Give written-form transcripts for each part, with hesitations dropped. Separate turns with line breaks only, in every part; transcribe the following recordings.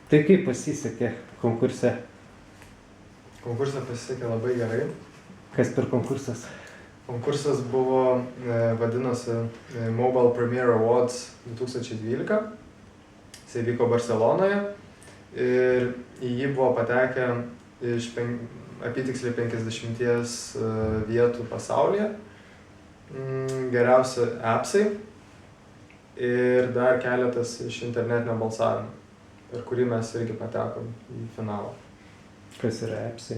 Tai kaip pasisekė konkurse?
Konkursą pasisekė labai gerai.
Kas per konkursas?
Konkursas buvo, vadinosi Mobile Premier Awards 2012. Jisai vyko Barcelonoje ir į jį buvo patekę iš apytiksliai 50 vietų pasaulyje. Geriausi appsai ir dar keletas iš internetinio balsavimo, per kurį mes irgi patekom į finalą.
Kas yra appsai?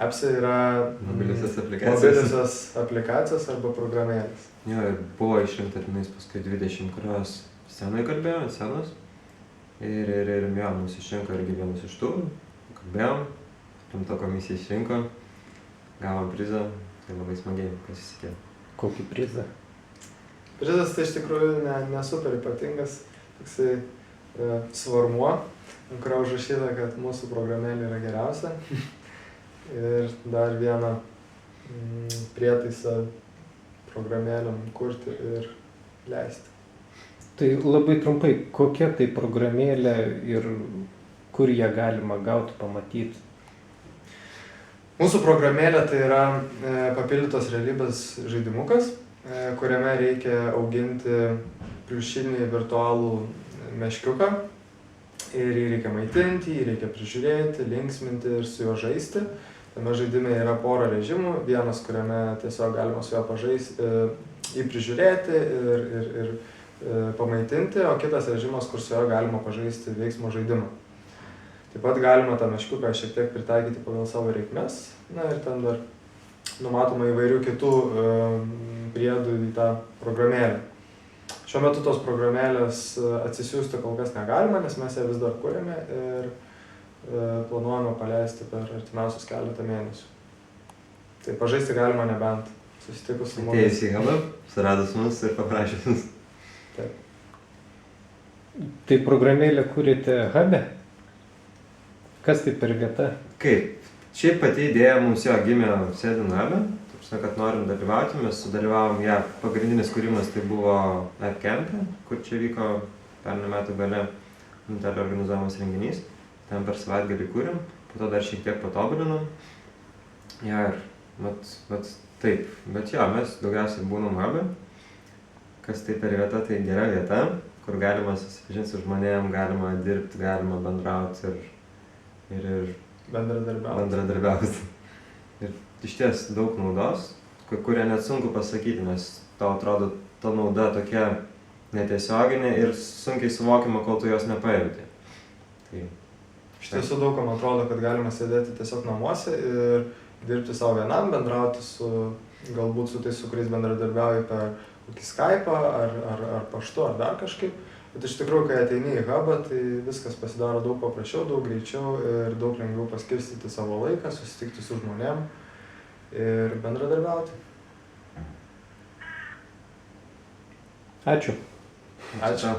Appsai yra
mobiliosios
aplikacijos arba programėlės.
Jo, ir buvo išrinkta tenais paskui 20, kurios scenoje kalbėjo, ant scenos. Ir jo, mus išrinko irgi vienus iš tų, kalbėjom, rimta komisija išrinko, gavom prizą, tai labai smagiai pasisekė.
Kokį prizą?
Prizas tai iš tikrųjų ne super ypatingas, toksai svarmuo, ant kurio užrašyta, kad mūsų programėlė yra geriausia. Ir dar vieną prietaisą programėlėm kurti ir leisti.
Tai labai trumpai, kokia tai programėlė ir kur ją galima gauti, pamatyti?
Mūsų programėlė tai yra papildytos realybės žaidimukas, kuriame reikia auginti pliušinį virtualų meškiuką. Ir jį reikia maitinti, jį reikia prižiūrėti, linksminti ir su juo žaisti. Tame žaidime yra pora režimų. Vienas, kuriame tiesiog galima su juo pažaisti, jį prižiūrėti ir pamaitinti, o kitas režimas, kur su juo galima pažaisti veiksmo žaidimą. Taip pat galima tą meškiuką šiek tiek pritaikyti pagal savo reikmes. Na ir ten dar numatoma įvairių kitų priedų į tą programėlę. Šiuo metu tos programėlės atsisiųsti kol kas negalima, nes mes ją vis dar kuriame ir planuojame paleisti per artimiausius keletą mėnesių. Tai pažaisti galima nebent susitikus su mumis.
Atėjus į hubą, suradus mus ir paprašęs mus.
Taip.
Tai programėlę kūrėte hube? Kas tai per vieta?
Kaip? Šiaip pati idėja mums jo gimė sėdint hube. Kad norim dalyvauti, mes sudalyvavom ją. Pagrindinis kūrimas tai buvo AppCamp'e, kur čia vyko pernai metų gale Intelio organizuojamas renginys. Ten per savaitgalį kūrėm, po to dar šiek tiek patobulinom. Ja, ir vat taip. Bet jo, mes daugiausiai būnam hub'e. Kas tai per vieta, tai gera vieta, kur galima susipažinti su žmonėm, galima dirbti, galima bendrauti ir bendradarbiauti. Ir išties daug naudos, kurią net sunku pasakyti, nes tau atrodo ta nauda tokia netiesioginė ir sunkiai suvokiama, kol tu jos nepajauti. Tai
iš tiesų daug kam atrodo, kad galima sėdėti tiesiog namuose ir dirbti savo vienam, bendrauti galbūt su tais, su kuriais bendradarbiauji per kokį Skype'ą ar paštu ar dar kažkaip. Bet iš tikrųjų, kai ateini į hub'ą, tai viskas pasidaro daug paprasčiau, daug greičiau ir daug lengviau paskirstyti savo laiką, susitikti su žmonėm ir bendradarbiauti.
Ačiū.
Ačiū.